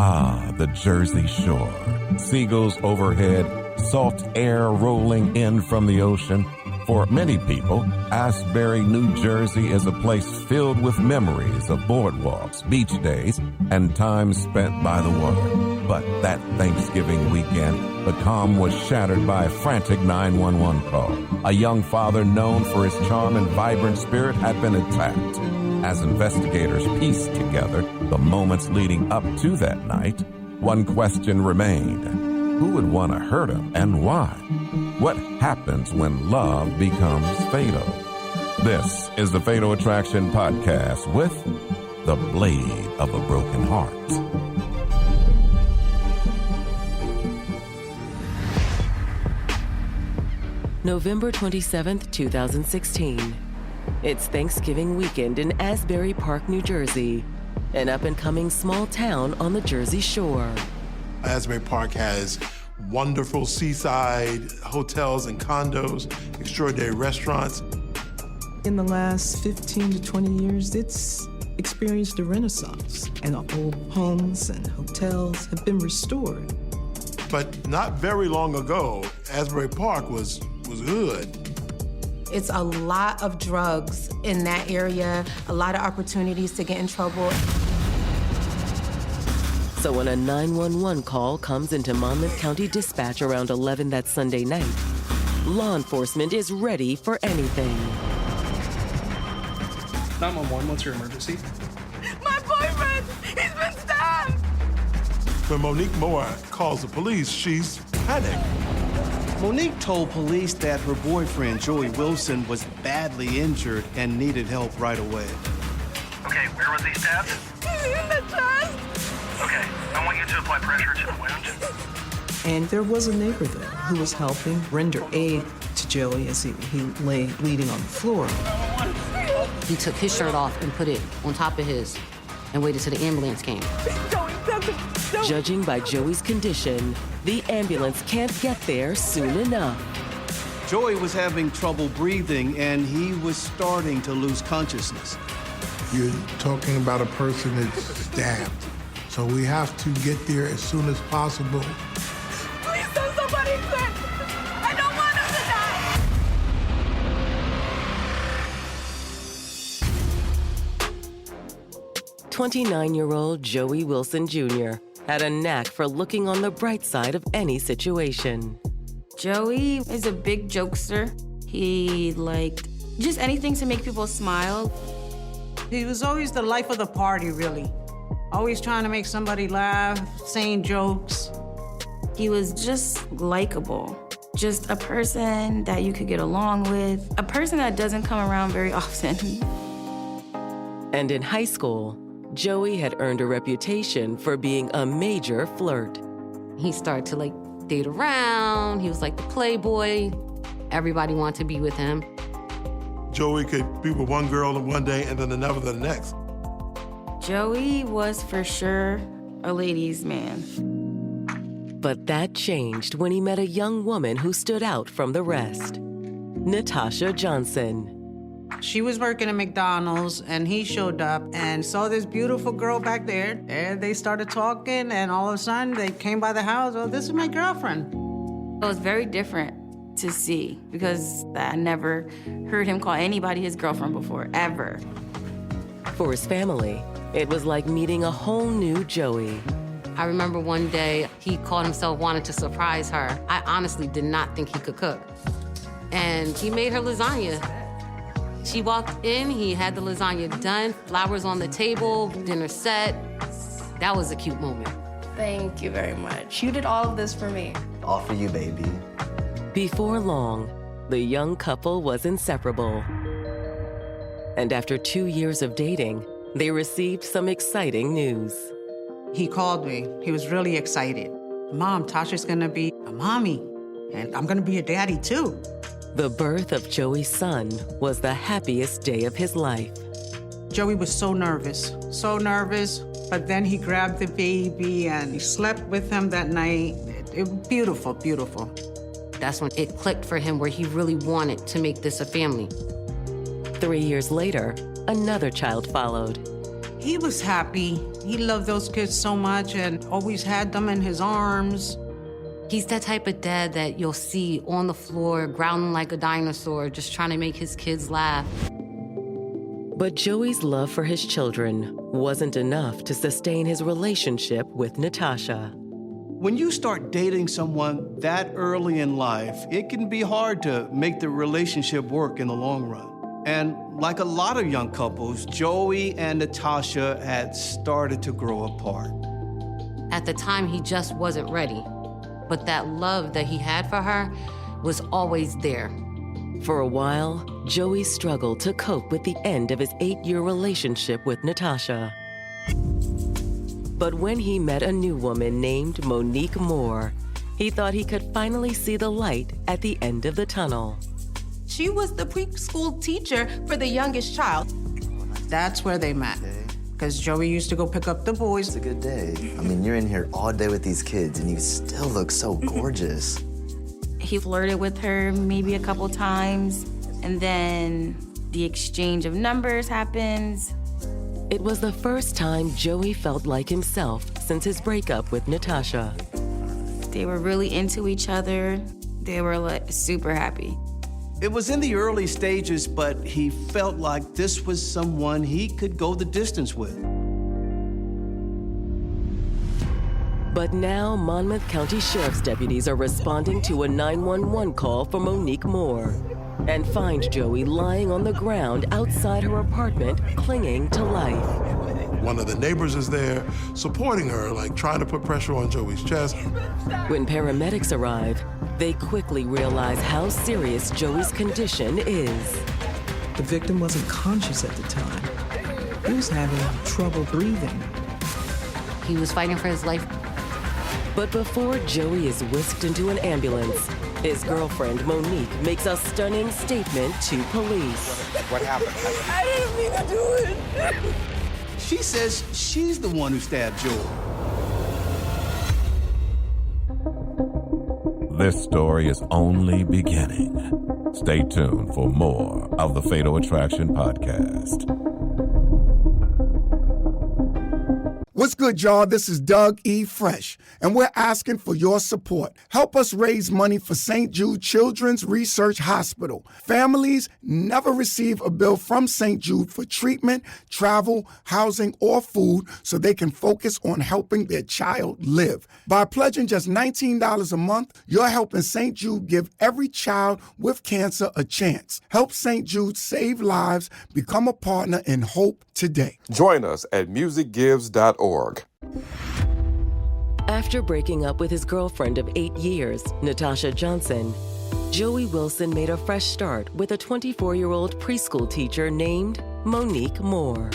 Ah, the Jersey Shore. Seagulls overhead, salt air rolling in from the ocean. For many people, Asbury, New Jersey is a place filled with memories of boardwalks, beach days, and time spent by the water. But that Thanksgiving weekend, the calm was shattered by a frantic 911 call. A young father known for his charm and vibrant spirit had been attacked. As investigators pieced together the moments leading up to that night, one question remained. Who would want to hurt him and why? What happens when love becomes fatal? This is the Fatal Attraction Podcast with The Blade of a Broken Heart. November 27th, 2016. It's Thanksgiving weekend in Asbury Park, New Jersey, an up-and-coming small town on the Jersey Shore. Asbury Park has wonderful seaside hotels and condos, extraordinary restaurants. In the last 15 to 20 years, it's experienced a renaissance, and old homes and hotels have been restored. But not very long ago, Asbury Park was hood. It's a lot of drugs in that area, a lot of opportunities to get in trouble. So when a 911 call comes into Monmouth County Dispatch around 11 that Sunday night, law enforcement is ready for anything. 911, what's your emergency? My boyfriend, he's been stabbed! When Monique Moore calls the police, she's panicked. Monique told police that her boyfriend, Joey Wilson, was badly injured and needed help right away. Okay, where was he stabbed? He's in the chest! Okay, I want you to apply pressure to the wound. And there was a neighbor there who was helping render aid to Joey as he lay bleeding on the floor. He took his shirt off and put it on top of his and waited till the ambulance came. Judging by Joey's condition, the ambulance can't get there soon enough. Joey was having trouble breathing and he was starting to lose consciousness. You're talking about a person that's stabbed. So we have to get there as soon as possible. Please send somebody quick! I don't want him to die! 29-year-old Joey Wilson Jr. had a knack for looking on the bright side of any situation. Joey is a big jokester. He liked just anything to make people smile. He was always the life of the party, really. Always trying to make somebody laugh, saying jokes. He was just likable. Just a person that you could get along with. A person that doesn't come around very often. And in high school, Joey had earned a reputation for being a major flirt. He started to date around. He was like the playboy. Everybody wanted to be with him. Joey could be with one girl one day and then another the next. Joey was for sure a ladies' man. But that changed when he met a young woman who stood out from the rest. Natasha Johnson. She was working at McDonald's, and he showed up and saw this beautiful girl back there. And they started talking, and all of a sudden, they came by the house. Oh, this is my girlfriend. It was very different to see because I never heard him call anybody his girlfriend before, ever. For his family, it was like meeting a whole new Joey. I remember one day he called himself wanting to surprise her. I honestly did not think he could cook. And he made her lasagna. She walked in, he had the lasagna done, flowers on the table, dinner set. That was a cute moment. Thank you very much. You did all of this for me. All for you, baby. Before long, the young couple was inseparable. And after 2 years of dating, they received some exciting news. He called me. He was really excited. Mom, Tasha's gonna be a mommy, and I'm gonna be a daddy too. The birth of Joey's son was the happiest day of his life. Joey was so nervous, but then he grabbed the baby and he slept with him that night. It was beautiful, beautiful. That's when it clicked for him where he really wanted to make this a family. 3 years later, another child followed. He was happy. He loved those kids so much and always had them in his arms. He's that type of dad that you'll see on the floor, growling like a dinosaur, just trying to make his kids laugh. But Joey's love for his children wasn't enough to sustain his relationship with Natasha. When you start dating someone that early in life, it can be hard to make the relationship work in the long run. And like a lot of young couples, Joey and Natasha had started to grow apart. At the time, he just wasn't ready. But that love that he had for her was always there. For a while, Joey struggled to cope with the end of his 8-year relationship with Natasha. But when he met a new woman named Monique Moore, he thought he could finally see the light at the end of the tunnel. She was the preschool teacher for the youngest child. That's where they met. Because Joey used to go pick up the boys. It's a good day. I mean, you're in here all day with these kids, and you still look so gorgeous. He flirted with her maybe a couple times, and then the exchange of numbers happens. It was the first time Joey felt like himself since his breakup with Natasha. They were really into each other. They were like super happy. It was in the early stages, but he felt like this was someone he could go the distance with. But now Monmouth County Sheriff's deputies are responding to a 911 call for Monique Moore and find Joey lying on the ground outside her apartment, clinging to life. One of the neighbors is there supporting her, like trying to put pressure on Joey's chest. When paramedics arrive, they quickly realize how serious Joey's condition is. The victim wasn't conscious at the time. He was having trouble breathing. He was fighting for his life. But before Joey is whisked into an ambulance, his girlfriend, Monique, makes a stunning statement to police. What happened? I didn't mean to do it. She says she's the one who stabbed Joey. This story is only beginning. Stay tuned for more of the Fatal Attraction Podcast. What's good, y'all? This is Doug E. Fresh, and we're asking for your support. Help us raise money for St. Jude Children's Research Hospital. Families never receive a bill from St. Jude for treatment, travel, housing, or food so they can focus on helping their child live. By pledging just $19 a month, you're helping St. Jude give every child with cancer a chance. Help St. Jude save lives. Become a partner in hope today. Join us at musicgives.org. After breaking up with his girlfriend of 8 years, Natasha Johnson, Joey Wilson made a fresh start with a 24-year-old preschool teacher named Monique Moore.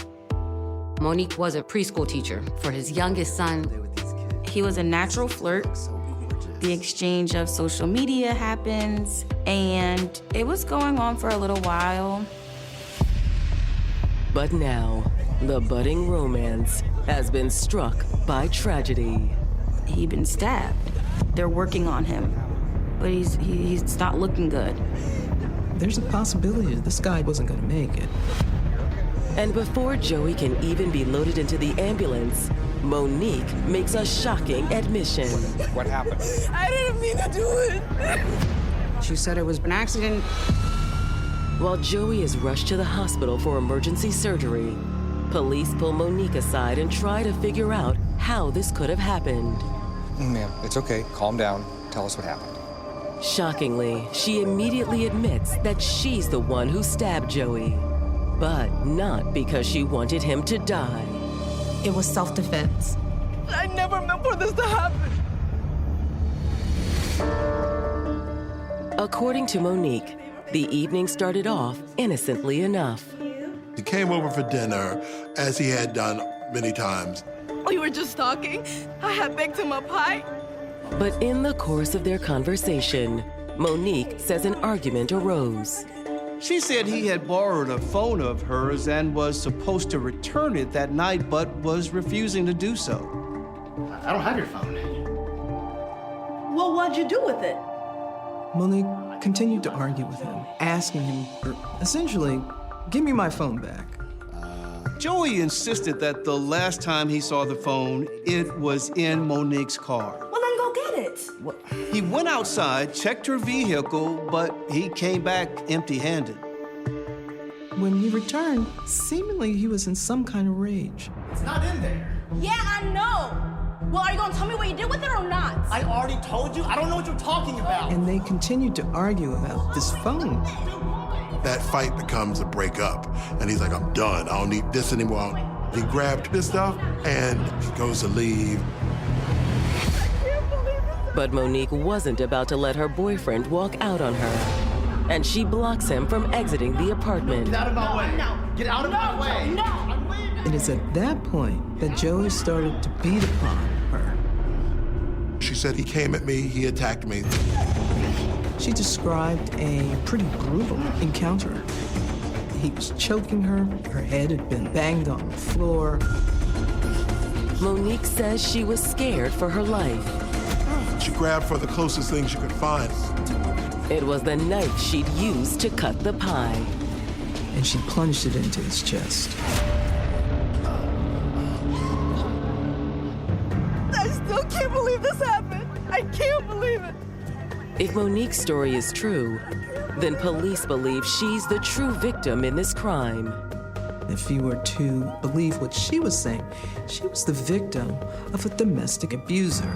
Monique was a preschool teacher for his youngest son. He was a natural flirt. The exchange of social media happens, and it was going on for a little while. But now, the budding romance has been struck by tragedy. He'd been stabbed. They're working on him, but he's not looking good. There's a possibility this guy wasn't going to make it. And before Joey can even be loaded into the ambulance, Monique makes a shocking admission. What happened? I didn't mean to do it. She said it was an accident. While Joey is rushed to the hospital for emergency surgery, police pull Monique aside and try to figure out how this could have happened. Ma'am, it's okay. Calm down. Tell us what happened. Shockingly, she immediately admits that she's the one who stabbed Joey, but not because she wanted him to die. It was self-defense. I never meant for this to happen. According to Monique, the evening started off innocently enough. He came over for dinner, as he had done many times. We were just talking. I had baked him a pie. But in the course of their conversation, Monique says an argument arose. She said he had borrowed a phone of hers and was supposed to return it that night, but was refusing to do so. I don't have your phone. Well, what'd you do with it? Monique continued to argue with him, asking him, essentially, give me my phone back. Joey insisted that the last time he saw the phone, it was in Monique's car. Well, then go get it. He went outside, checked her vehicle, but he came back empty-handed. When he returned, seemingly he was in some kind of rage. It's not in there. Yeah, I know. Well, are you gonna tell me what you did with it or not? I already told you. I don't know what you're talking about. And they continued to argue about this phone. That fight becomes a breakup, and he's like, I'm done. I don't need this anymore. He grabbed his stuff, and he goes to leave. But Monique wasn't about to let her boyfriend walk out on her, and she blocks him from exiting the apartment. Get out of my way. No. Get out of my way. No. I'm leaving. It is at that point that Joey started to beat upon her. She said he came at me, he attacked me. She described a pretty brutal encounter. He was choking her, her head had been banged on the floor. Monique says she was scared for her life. She grabbed for the closest thing she could find. It was the knife she'd used to cut the pie. And she plunged it into his chest. I still can't believe this happened. I can't believe it. If Monique's story is true, then police believe she's the true victim in this crime. If you were to believe what she was saying, she was the victim of a domestic abuser.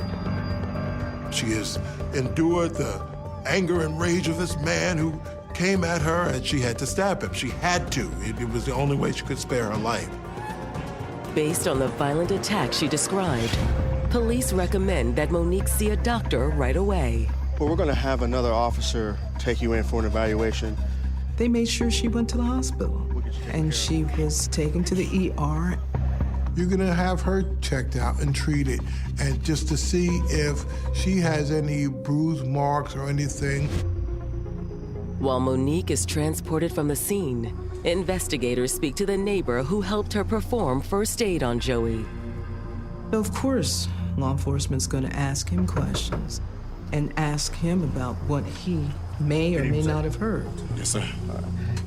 She has endured the anger and rage of this man who came at her, and she had to stab him. She had to. It was the only way she could spare her life. Based on the violent attack she described, police recommend that Monique see a doctor right away. Well, we're going to have another officer take you in for an evaluation. They made sure she went to the hospital, and she was taken to the ER. You're gonna have her checked out and treated, and just to see if she has any bruise marks or anything. While Monique is transported from the scene, investigators speak to the neighbor who helped her perform first aid on Joey. Of course, law enforcement's gonna ask him questions and ask him about what he may or may not have heard. Yes, sir.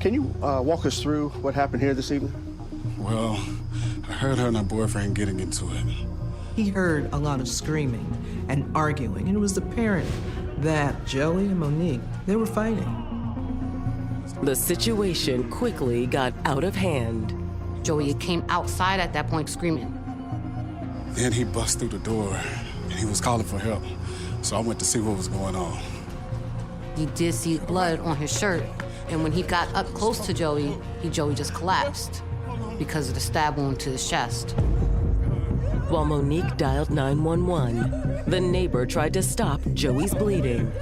Can you walk us through what happened here this evening? Well, I heard her and her boyfriend getting into it. He heard a lot of screaming and arguing, and it was apparent that Joey and Monique, they were fighting. The situation quickly got out of hand. Joey came outside at that point screaming. Then he bust through the door, and he was calling for help. So I went to see what was going on. You did see blood on his shirt, and when he got up close to Joey, Joey just collapsed because of the stab wound to his chest. While Monique dialed 911, the neighbor tried to stop Joey's bleeding.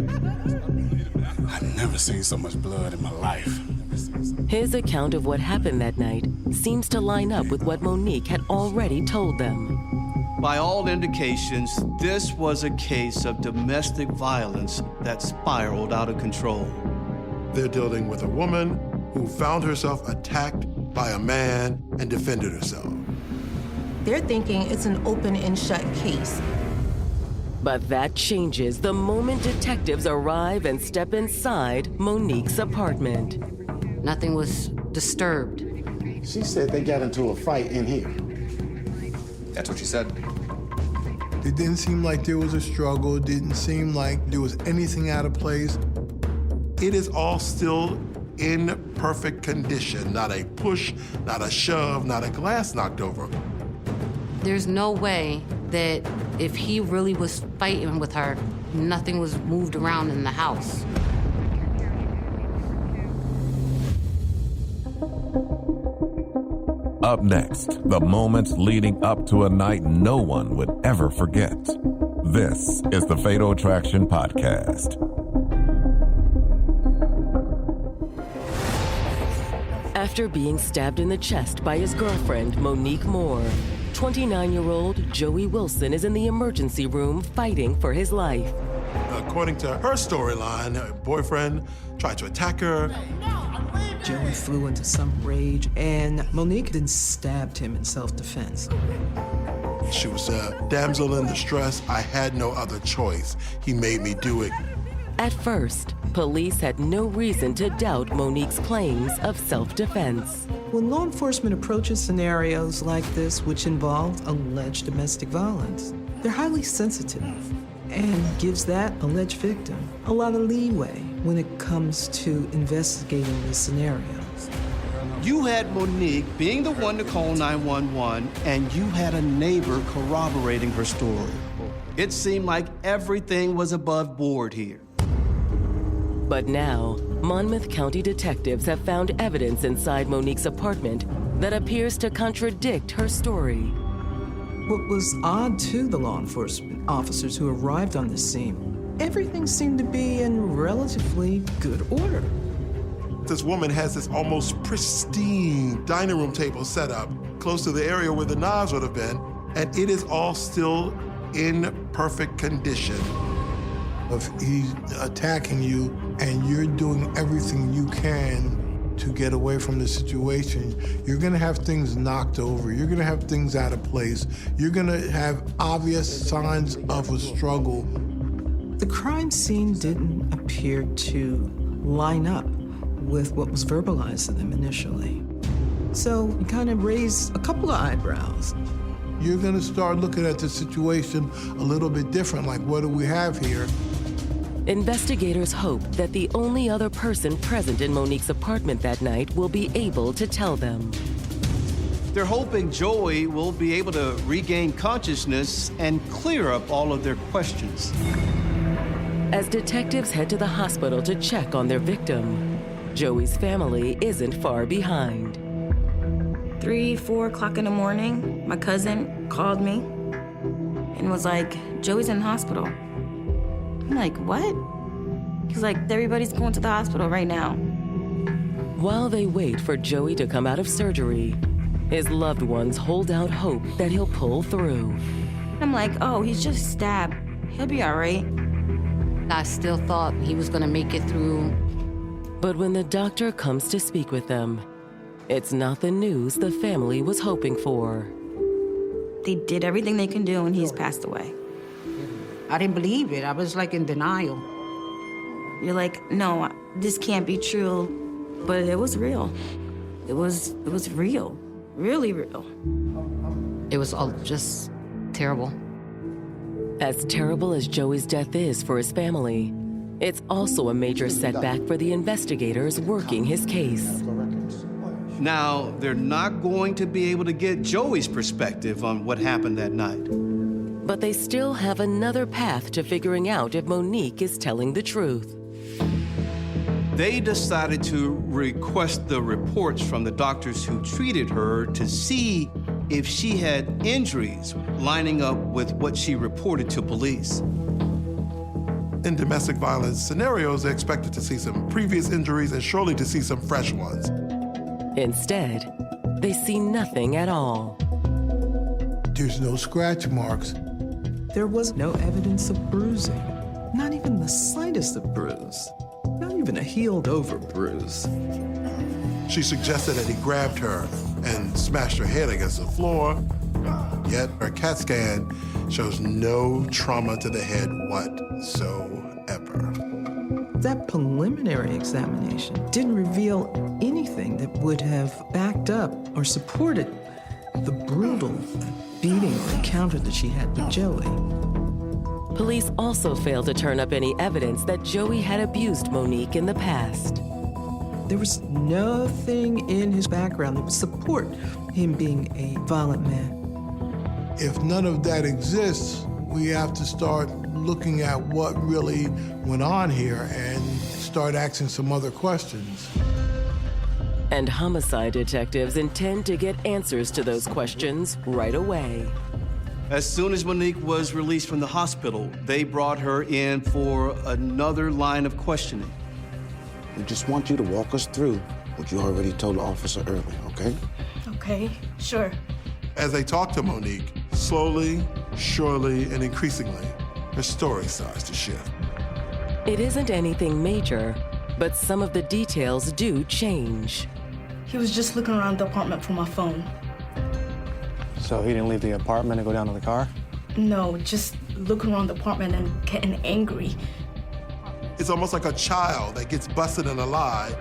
I've never seen so much blood in my life. His account of what happened that night seems to line up with what Monique had already told them. By all indications, this was a case of domestic violence that spiraled out of control. They're dealing with a woman who found herself attacked by a man and defended herself. They're thinking it's an open and shut case. But that changes the moment detectives arrive and step inside Monique's apartment. Nothing was disturbed. She said they got into a fight in here. That's what she said. It didn't seem like there was a struggle. It didn't seem like there was anything out of place. It is all still in perfect condition. Not a push, not a shove, not a glass knocked over. There's no way that if he really was fighting with her, nothing was moved around in the house. Up next, the moments leading up to a night no one would ever forget. This is the Fatal Attraction Podcast. After being stabbed in the chest by his girlfriend, Monique Moore, 29-year-old Joey Wilson is in the emergency room fighting for his life. According to her storyline, her boyfriend tried to attack her. Joey flew into some rage, and Monique then stabbed him in self-defense. She was a damsel in distress. I had no other choice. He made me do it. At first, police had no reason to doubt Monique's claims of self-defense. When law enforcement approaches scenarios like this, which involve alleged domestic violence, they're highly sensitive and gives that alleged victim a lot of leeway when it comes to investigating the scenarios. You had Monique being the one to call 911, and you had a neighbor corroborating her story. It seemed like everything was above board here. But now, Monmouth County detectives have found evidence inside Monique's apartment that appears to contradict her story. What was odd to the law enforcement officers who arrived on the scene, everything seemed to be in relatively good order. This woman has this almost pristine dining room table set up close to the area where the knives would have been, and it is all still in perfect condition. If he's attacking you and you're doing everything you can to get away from the situation, you're gonna have things knocked over. You're gonna have things out of place. You're gonna have obvious signs of a struggle. The crime scene didn't appear to line up with what was verbalized to them initially. So it kind of raised a couple of eyebrows. You're gonna start looking at the situation a little bit different, like what do we have here? Investigators hope that the only other person present in Monique's apartment that night will be able to tell them. They're hoping Joey will be able to regain consciousness and clear up all of their questions. As detectives head to the hospital to check on their victim, Joey's family isn't far behind. 3, 4 o'clock in the morning, my cousin called me and was like, Joey's in the hospital. I'm like, what? He's like, everybody's going to the hospital right now. While they wait for Joey to come out of surgery, his loved ones hold out hope that he'll pull through. I'm like, oh, he's just stabbed. He'll be all right. I still thought he was gonna make it through. But when the doctor comes to speak with them, it's not the news the family was hoping for. They did everything they can do and he's passed away. I didn't believe it. I was like in denial. You're like, no, this can't be true. But it was real. It was real. Really real. It was all just terrible. As terrible as Joey's death is for his family, it's also a major setback for the investigators working his case. Now, they're not going to be able to get Joey's perspective on what happened that night. But they still have another path to figuring out if Monique is telling the truth. They decided to request the reports from the doctors who treated her to see if she had injuries lining up with what she reported to police. In domestic violence scenarios, they're expected to see some previous injuries and surely to see some fresh ones. Instead, they see nothing at all. There's no scratch marks. There was no evidence of bruising, not even the slightest of bruise, not even a healed over bruise. She suggested that he grabbed her and smashed her head against the floor, yet her CAT scan shows no trauma to the head whatsoever. That preliminary examination didn't reveal anything that would have backed up or supported the brutal beating or encounter that she had with Joey. Police also failed to turn up any evidence that Joey had abused Monique in the past. There was nothing in his background that would support him being a violent man. If none of that exists, we have to start looking at what really went on here and start asking some other questions. And homicide detectives intend to get answers to those questions right away. As soon as Monique was released from the hospital, they brought her in for another line of questioning. We just want you to walk us through what you already told the officer earlier, okay? Okay, sure. As they talk to Monique, slowly, surely, and increasingly, her story starts to shift. It isn't anything major, but some of the details do change. He was just looking around the apartment for my phone. So he didn't leave the apartment and go down to the car? No, just looking around the apartment and getting angry. It's almost like a child that gets busted in a lie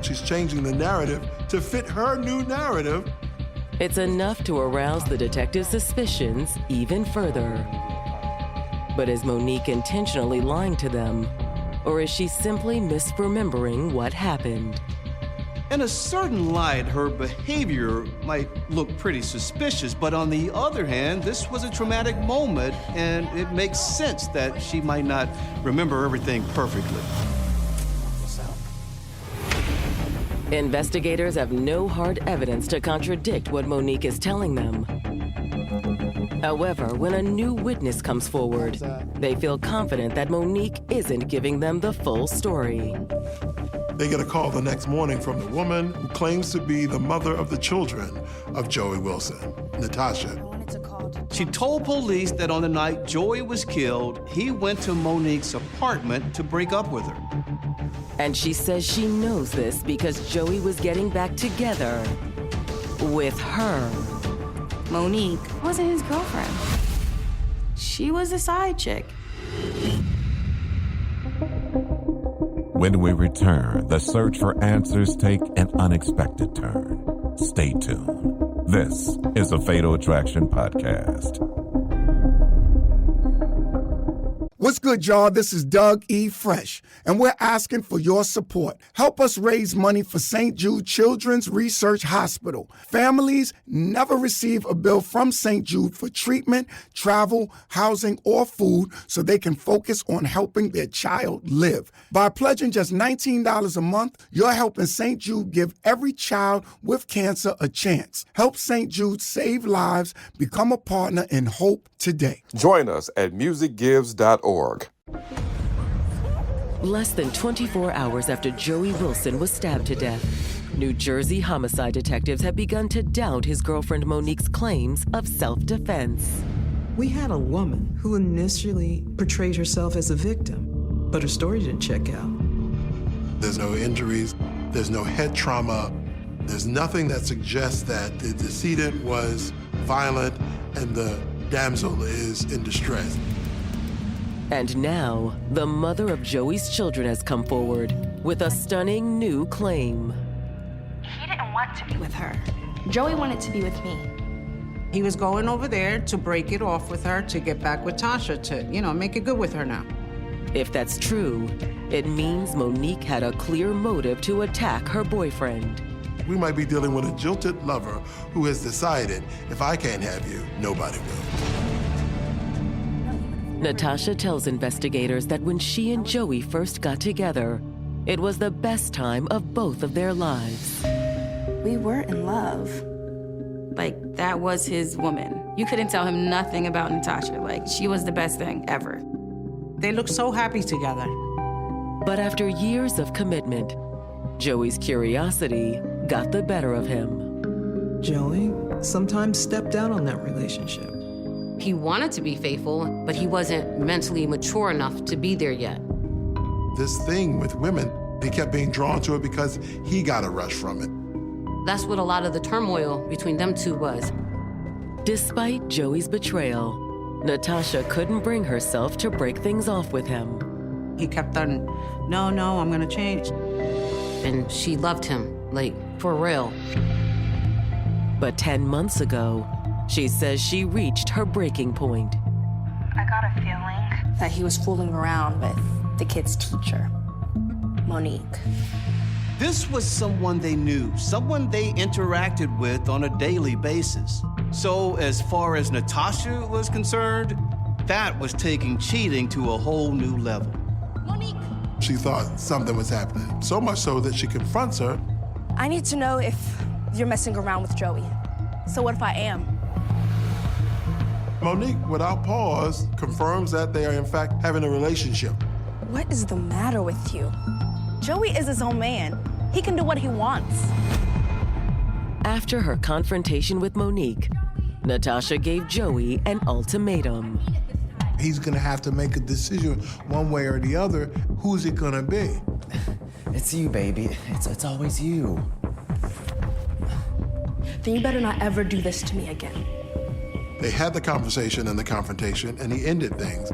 She's changing the narrative to fit her new narrative. It's enough to arouse the detective's suspicions even further. But is Monique intentionally lying to them? Or is she simply misremembering what happened? In a certain light, her behavior might look pretty suspicious, but on the other hand, this was a traumatic moment, and it makes sense that she might not remember everything perfectly. Investigators have no hard evidence to contradict what Monique is telling them. However, when a new witness comes forward, they feel confident that Monique isn't giving them the full story. They get a call the next morning from the woman who claims to be the mother of the children of Joey Wilson, Natasha. She told police that on the night Joey was killed, he went to Monique's apartment to break up with her. And she says she knows this because Joey was getting back together with her. Monique wasn't his girlfriend. She was a side chick. When we return, the search for answers take an unexpected turn. Stay tuned. This is the Fatal Attraction Podcast. What's good, y'all? This is Doug E. Fresh, and we're asking for your support. Help us raise money for St. Jude Children's Research Hospital. Families never receive a bill from St. Jude for treatment, travel, housing, or food so they can focus on helping their child live. By pledging just $19 a month, you're helping St. Jude give every child with cancer a chance. Help St. Jude save lives. Become a partner in hope today. Join us at musicgives.org. Less than 24 hours after Joey Wilson was stabbed to death, New Jersey homicide detectives have begun to doubt his girlfriend Monique's claims of self-defense. We had a woman who initially portrayed herself as a victim, but her story didn't check out. There's no injuries, there's no head trauma, there's nothing that suggests that the decedent was violent and the damsel is in distress. And now, the mother of Joey's children has come forward with a stunning new claim. He didn't want to be with her. Joey wanted to be with me. He was going over there to break it off with her, to get back with Tasha, to, make it good with her now. If that's true, it means Monique had a clear motive to attack her boyfriend. We might be dealing with a jilted lover who has decided, if I can't have you, nobody will. Natasha tells investigators that when she and Joey first got together, it was the best time of both of their lives. We were in love. Like, that was his woman. You couldn't tell him nothing about Natasha. Like, she was the best thing ever. They looked so happy together. But after years of commitment, Joey's curiosity got the better of him. Joey sometimes stepped out on that relationship. He wanted to be faithful, but he wasn't mentally mature enough to be there yet. This thing with women, he kept being drawn to it because he got a rush from it. That's what a lot of the turmoil between them two was. Despite Joey's betrayal, Natasha couldn't bring herself to break things off with him. He kept on, no, I'm gonna change. And she loved him, like, for real. But 10 months ago, she says she reached her breaking point. I got a feeling that he was fooling around with the kid's teacher, Monique. This was someone they knew, someone they interacted with on a daily basis. So as far as Natasha was concerned, that was taking cheating to a whole new level. Monique! She thought something was happening, so much so that she confronts her. I need to know if you're messing around with Joey. So what if I am? Monique, without pause, confirms that they are in fact having a relationship. What is the matter with you? Joey is his own man. He can do what he wants. After her confrontation with Monique, Natasha gave Joey an ultimatum. He's gonna have to make a decision one way or the other. Who's it gonna be? It's you, baby. It's always you. Then you better not ever do this to me again. They had the conversation and the confrontation, and he ended things.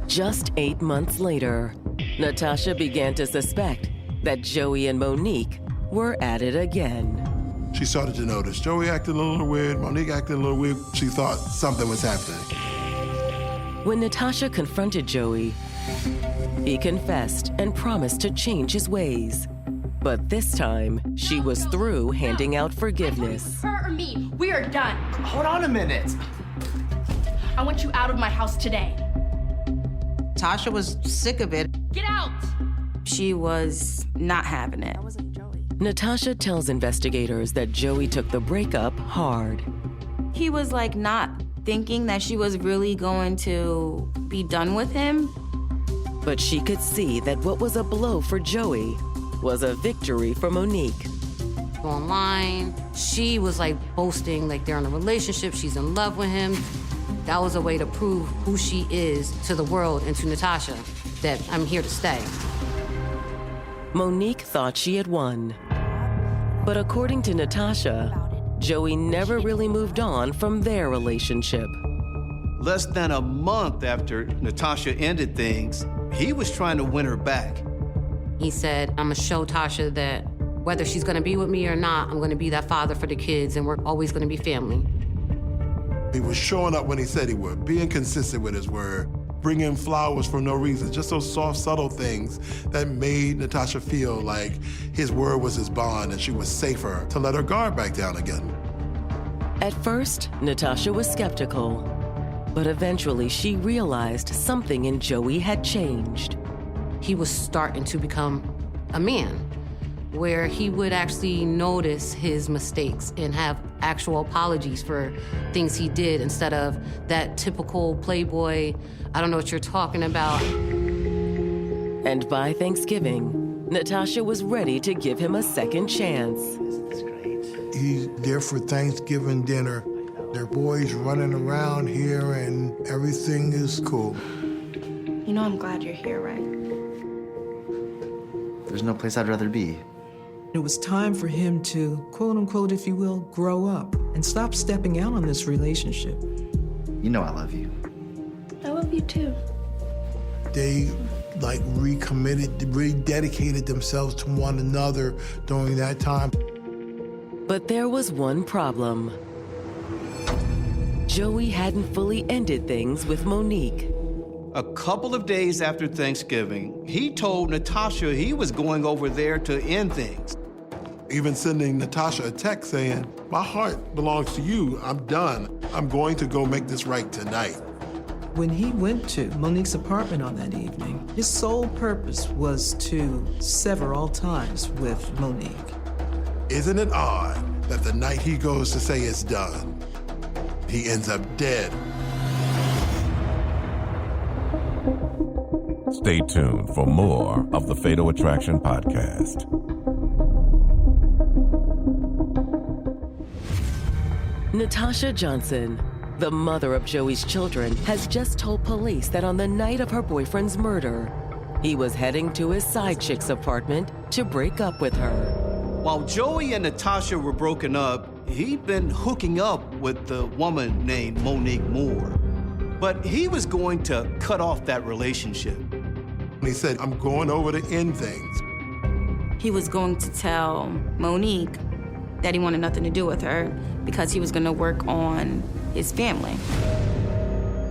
Just 8 months later, Natasha began to suspect that Joey and Monique were at it again. She started to notice Joey acting a little weird, Monique acting a little weird. She thought something was happening. When Natasha confronted Joey, he confessed and promised to change his ways. But this time, she was through handing out forgiveness. Her or me, we are done. Hold on a minute. I want you out of my house today. Tasha was sick of it. Get out! She was not having it. Natasha tells investigators that Joey took the breakup hard. He was like not thinking that she was really going to be done with him. But she could see that what was a blow for Joey was a victory for Monique. Online, she was like boasting like they're in a relationship, she's in love with him. That was a way to prove who she is to the world and to Natasha, that I'm here to stay. Monique thought she had won. But according to Natasha, Joey never really moved on from their relationship. Less than a month after Natasha ended things, he was trying to win her back. He said, I'm gonna show Tasha that whether she's gonna be with me or not, I'm gonna be that father for the kids and we're always gonna be family. He was showing up when he said he would, being consistent with his word, bringing flowers for no reason, just those soft, subtle things that made Natasha feel like his word was his bond and she was safer to let her guard back down again. At first, Natasha was skeptical, but eventually she realized something in Joey had changed. He was starting to become a man, where he would actually notice his mistakes and have actual apologies for things he did instead of that typical playboy, I don't know what you're talking about. And by Thanksgiving, Natasha was ready to give him a second chance. He's there for Thanksgiving dinner. Their boys running around here and everything is cool. You know I'm glad you're here, right? There's no place I'd rather be. It was time for him to, quote unquote, if you will, grow up and stop stepping out on this relationship. You know I love you. I love you too. They recommitted, rededicated themselves to one another during that time. But there was one problem. Joey hadn't fully ended things with Monique. A couple of days after Thanksgiving, he told Natasha he was going over there to end things. Even sending Natasha a text saying, my heart belongs to you, I'm done. I'm going to go make this right tonight. When he went to Monique's apartment on that evening, his sole purpose was to sever all ties with Monique. Isn't it odd that the night he goes to say it's done, he ends up dead? Stay tuned for more of the Fatal Attraction podcast. Natasha Johnson, the mother of Joey's children, has just told police that on the night of her boyfriend's murder, he was heading to his side chick's apartment to break up with her. While Joey and Natasha were broken up, he'd been hooking up with the woman named Monique Moore. But he was going to cut off that relationship. He said, I'm going over to end things. He was going to tell Monique that he wanted nothing to do with her because he was going to work on his family.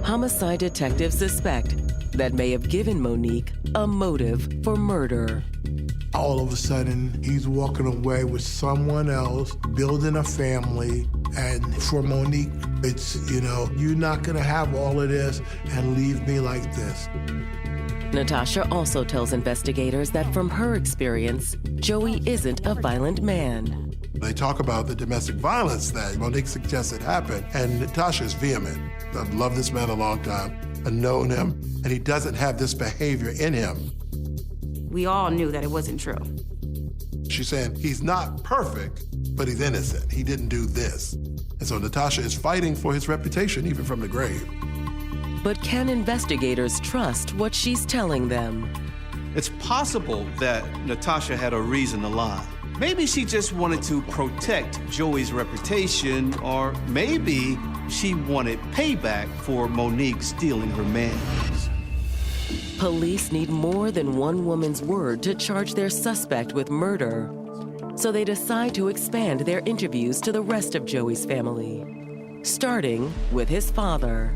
Homicide detectives suspect that may have given Monique a motive for murder. All of a sudden, he's walking away with someone else, building a family, and for Monique, it's, you're not gonna have all of this and leave me like this. Natasha also tells investigators that from her experience, Joey isn't a violent man. They talk about the domestic violence that Monique suggested happened, and Natasha's vehement. I've loved this man a long time. I've known him, and he doesn't have this behavior in him. We all knew that it wasn't true. She's saying he's not perfect, but he's innocent. He didn't do this. And so Natasha is fighting for his reputation, even from the grave. But can investigators trust what she's telling them? It's possible that Natasha had a reason to lie. Maybe she just wanted to protect Joey's reputation, or maybe she wanted payback for Monique stealing her man. Police need more than one woman's word to charge their suspect with murder. So they decide to expand their interviews to the rest of Joey's family, starting with his father.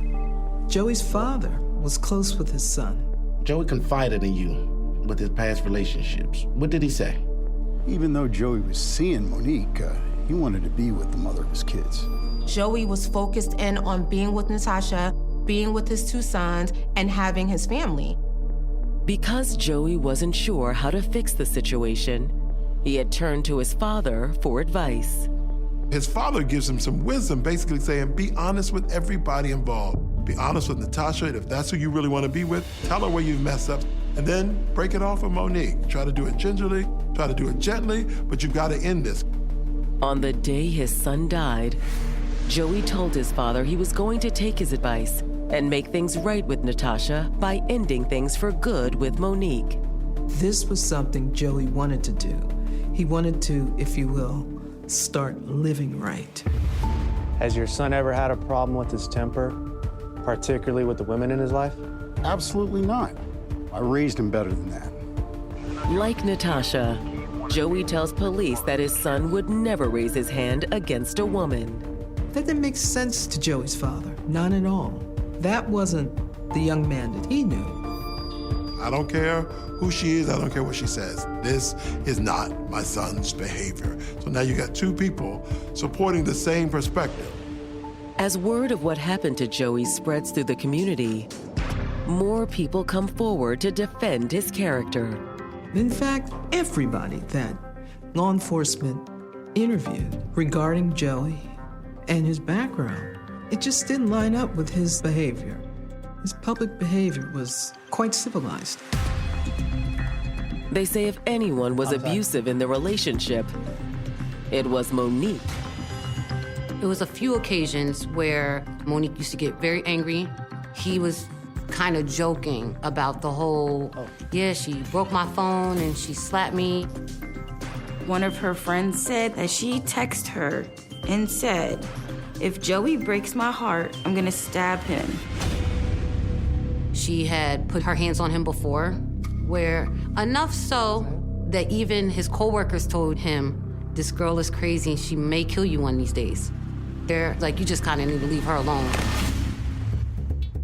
Joey's father was close with his son. Joey confided in you with his past relationships. What did he say? Even though Joey was seeing Monique, he wanted to be with the mother of his kids. Joey was focused in on being with Natasha, being with his 2 sons, and having his family. Because Joey wasn't sure how to fix the situation, he had turned to his father for advice. His father gives him some wisdom, basically saying, be honest with everybody involved. Be honest with Natasha, and if that's who you really want to be with, tell her where you've messed up, and then break it off with Monique. Try to do it gingerly, try to do it gently, but you've got to end this. On the day his son died, Joey told his father he was going to take his advice and make things right with Natasha by ending things for good with Monique. This was something Joey wanted to do. He wanted to, if you will, start living right. Has your son ever had a problem with his temper, particularly with the women in his life? Absolutely not. I raised him better than that. Like Natasha, Joey tells police that his son would never raise his hand against a woman. That didn't make sense to Joey's father, not at all. That wasn't the young man that he knew. I don't care who she is, I don't care what she says. This is not my son's behavior. So now you got 2 people supporting the same perspective. As word of what happened to Joey spreads through the community, more people come forward to defend his character. In fact, everybody that law enforcement interviewed regarding Joey and his background, it just didn't line up with his behavior. His public behavior was quite civilized. They say if anyone was abusive in the relationship, it was Monique. It was a few occasions where Monique used to get very angry. He was kind of joking about the whole, yeah, she broke my phone and she slapped me. One of her friends said that she texted her and said, if Joey breaks my heart, I'm gonna stab him. She had put her hands on him before, where enough so that even his coworkers told him, this girl is crazy and she may kill you one of these days. They're like, you just kind of need to leave her alone.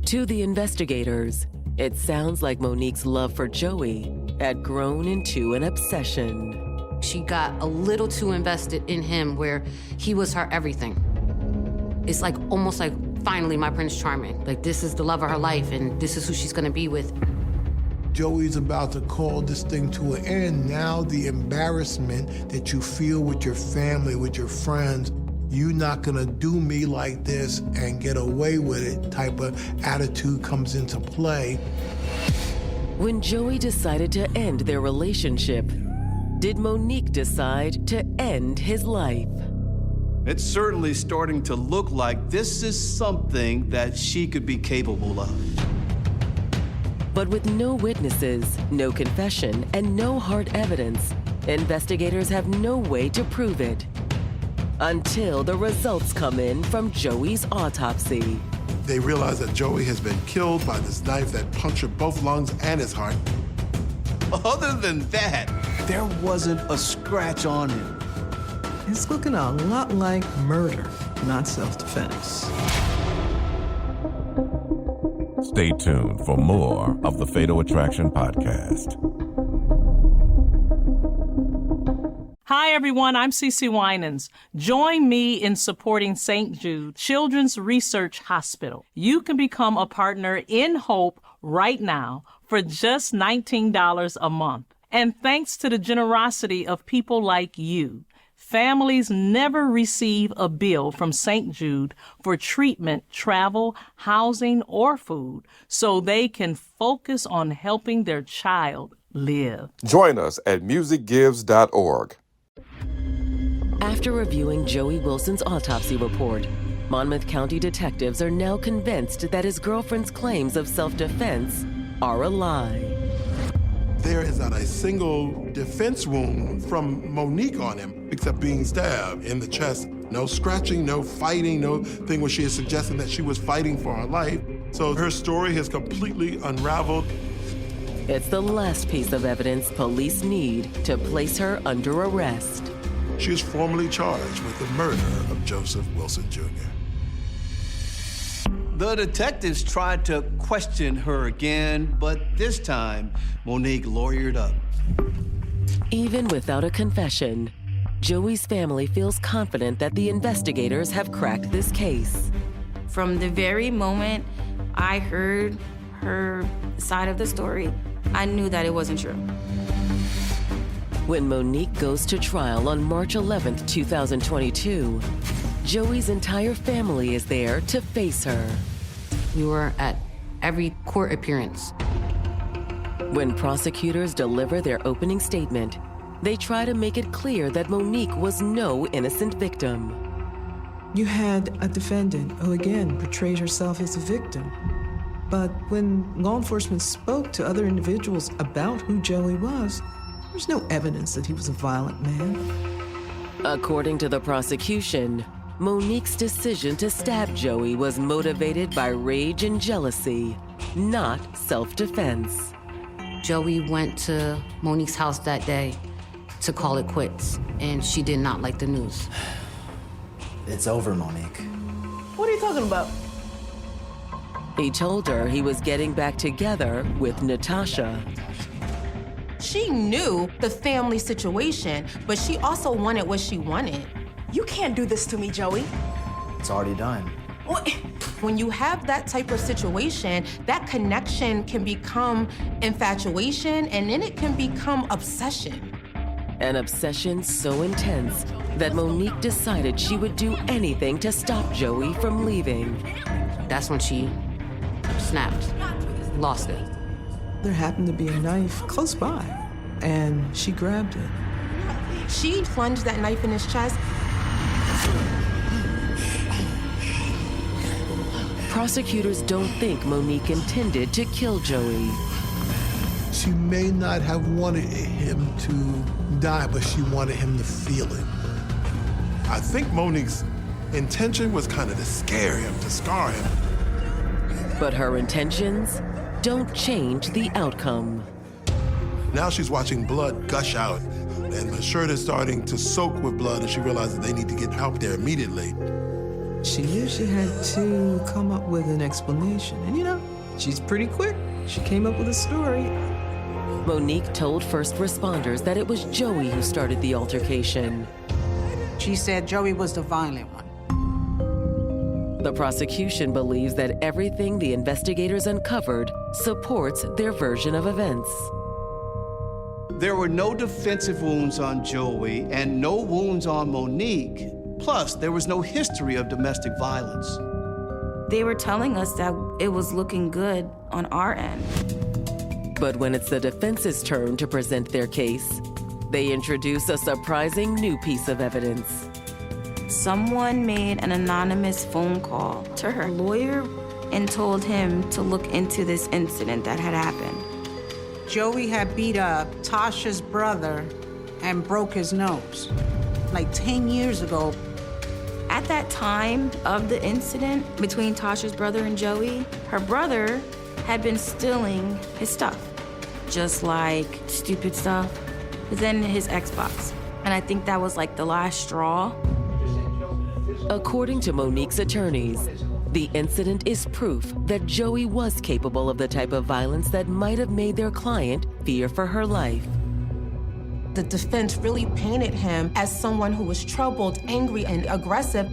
To the investigators, it sounds like Monique's love for Joey had grown into an obsession. She got a little too invested in him where he was her everything. It's like almost like finally my Prince Charming. Like this is the love of her life and this is who she's gonna be with. Joey's about to call this thing to an end. Now the embarrassment that you feel with your family, with your friends, you're not gonna do me like this and get away with it type of attitude comes into play. When Joey decided to end their relationship, did Monique decide to end his life? It's certainly starting to look like this is something that she could be capable of. But with no witnesses, no confession, and no hard evidence, investigators have no way to prove it. Until the results come in from Joey's autopsy. They realize that Joey has been killed by this knife that punctured both lungs and his heart. Other than that, there wasn't a scratch on him. It's looking a lot like murder, not self-defense. Stay tuned for more of the Fatal Attraction Podcast. Hi, everyone. I'm Cece Winans. Join me in supporting St. Jude Children's Research Hospital. You can become a partner in Hope right now for just $19 a month. And thanks to the generosity of people like you, families never receive a bill from St. Jude for treatment, travel, housing, or food, so they can focus on helping their child live. Join us at musicgives.org. After reviewing Joey Wilson's autopsy report, Monmouth County detectives are now convinced that his girlfriend's claims of self-defense are a lie. There is not a single defense wound from Monique on him, except being stabbed in the chest. No scratching, no fighting, no thing where she is suggesting that she was fighting for her life. So her story has completely unraveled. It's the last piece of evidence police need to place her under arrest. She is formally charged with the murder of Joseph Wilson Jr. The detectives tried to question her again, but this time, Monique lawyered up. Even without a confession, Joey's family feels confident that the investigators have cracked this case. From the very moment I heard her side of the story, I knew that it wasn't true. When Monique goes to trial on March 11th, 2022, Joey's entire family is there to face her. We were at every court appearance. When prosecutors deliver their opening statement, they try to make it clear that Monique was no innocent victim. You had a defendant who, again, portrayed herself as a victim. But when law enforcement spoke to other individuals about who Joey was, there's no evidence that he was a violent man. According to the prosecution, Monique's decision to stab Joey was motivated by rage and jealousy, not self-defense. Joey went to Monique's house that day to call it quits, and she did not like the news. It's over, Monique. What are you talking about? He told her he was getting back together with Natasha. She knew the family situation, but she also wanted what she wanted. You can't do this to me, Joey. It's already done. When you have that type of situation, that connection can become infatuation, and then it can become obsession. An obsession so intense that Monique decided she would do anything to stop Joey from leaving. That's when she snapped, lost it. There happened to be a knife close by, and she grabbed it. She plunged that knife in his chest. Prosecutors don't think Monique intended to kill Joey. She may not have wanted him to die, but she wanted him to feel it. I think Monique's intention was kind of to scare him, to scar him. But her intentions don't change the outcome. Now she's watching blood gush out, and the shirt is starting to soak with blood, and she realizes they need to get help there immediately. She knew she had to come up with an explanation. And you know, she's pretty quick. She came up with a story. Monique told first responders that it was Joey who started the altercation. She said Joey was the violent one. The prosecution believes that everything the investigators uncovered supports their version of events. There were no defensive wounds on Joey and no wounds on Monique. Plus, there was no history of domestic violence. They were telling us that it was looking good on our end. But when it's the defense's turn to present their case, they introduce a surprising new piece of evidence. Someone made an anonymous phone call to her lawyer and told him to look into this incident that had happened. Joey had beat up Tasha's brother and broke his nose, like 10 years ago. At that time of the incident between Tasha's brother and Joey, her brother had been stealing his stuff, just like stupid stuff, then his Xbox. And I think that was like the last straw. According to Monique's attorneys, the incident is proof that Joey was capable of the type of violence that might have made their client fear for her life. The defense really painted him as someone who was troubled, angry, and aggressive.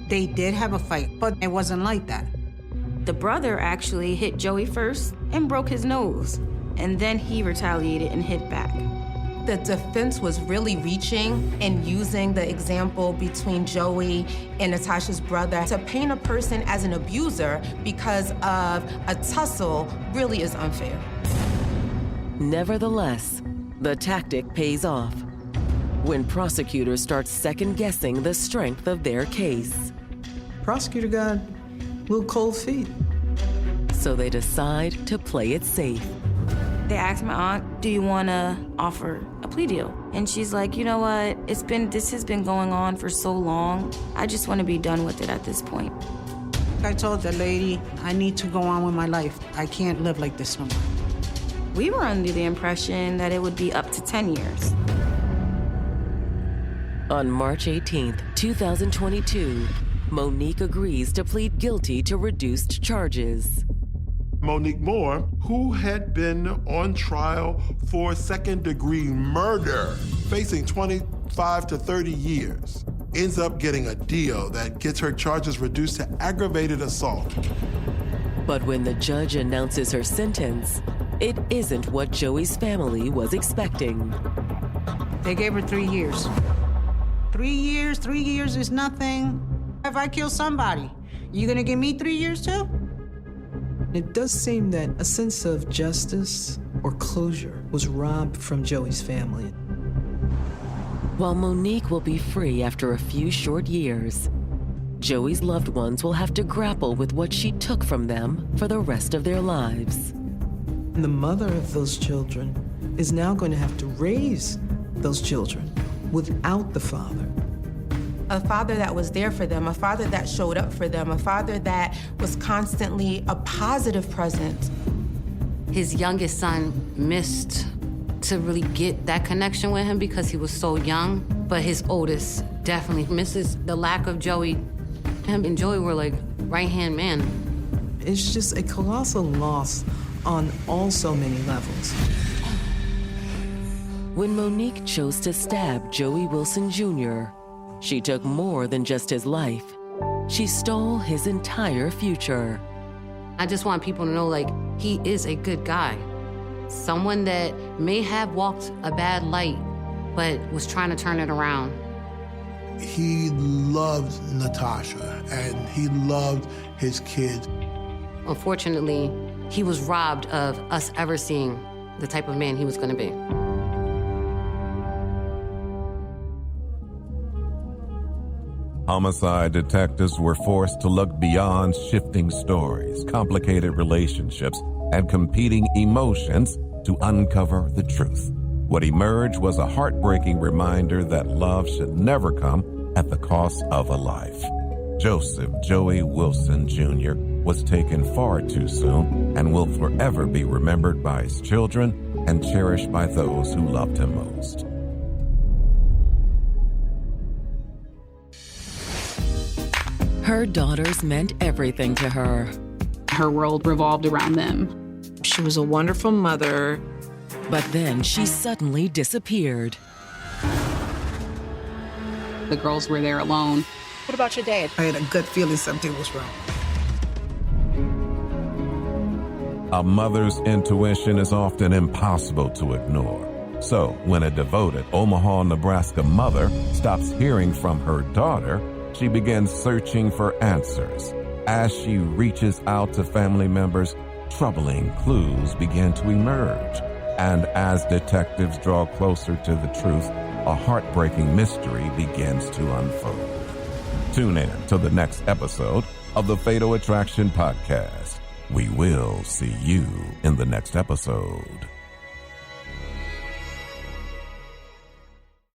They did have a fight, but it wasn't like that. The brother actually hit Joey first and broke his nose, and then he retaliated and hit back. The defense was really reaching and using the example between Joey and Natasha's brother to paint a person as an abuser because of a tussle really is unfair. Nevertheless, the tactic pays off when prosecutors start second-guessing the strength of their case. Prosecutor got a little cold feet. So they decide to play it safe. They asked my aunt, do you want to offer a plea deal? And she's like, you know what? This has been going on for so long. I just want to be done with it at this point. I told the lady, I need to go on with my life. I can't live like this no more. We were under the impression that it would be up to 10 years. On March 18th, 2022, Monique agrees to plead guilty to reduced charges. Monique Moore, who had been on trial for second-degree murder, facing 25 to 30 years, ends up getting a deal that gets her charges reduced to aggravated assault. But when the judge announces her sentence, it isn't what Joey's family was expecting. They gave her 3 years. 3 years? 3 years is nothing. If I kill somebody, you gonna give me 3 years too? It does seem that a sense of justice or closure was robbed from Joey's family. While Monique will be free after a few short years, Joey's loved ones will have to grapple with what she took from them for the rest of their lives. And the mother of those children is now going to have to raise those children without the father. A father that was there for them, a father that showed up for them, a father that was constantly a positive presence. His youngest son missed to really get that connection with him because he was so young, but his oldest definitely misses the lack of Joey. Him and Joey were like right-hand man. It's just a colossal loss on all so many levels. When Monique chose to stab Joey Wilson Jr., she took more than just his life. She stole his entire future. I just want people to know, like, he is a good guy. Someone that may have walked a bad light, but was trying to turn it around. He loved Natasha, and he loved his kids. Unfortunately, he was robbed of us ever seeing the type of man he was going to be. Homicide detectives were forced to look beyond shifting stories, complicated relationships, and competing emotions to uncover the truth. What emerged was a heartbreaking reminder that love should never come at the cost of a life. Joseph Joey Wilson Jr. was taken far too soon and will forever be remembered by his children and cherished by those who loved him most. Her daughters meant everything to her. Her world revolved around them. She was a wonderful mother. But then she suddenly disappeared. The girls were there alone. What about your dad? I had a gut feeling something was wrong. A mother's intuition is often impossible to ignore. So when a devoted Omaha, Nebraska mother stops hearing from her daughter, she begins searching for answers. As she reaches out to family members, troubling clues begin to emerge. And as detectives draw closer to the truth, a heartbreaking mystery begins to unfold. Tune in to the next episode of the Fatal Attraction Podcast. We will see you in the next episode.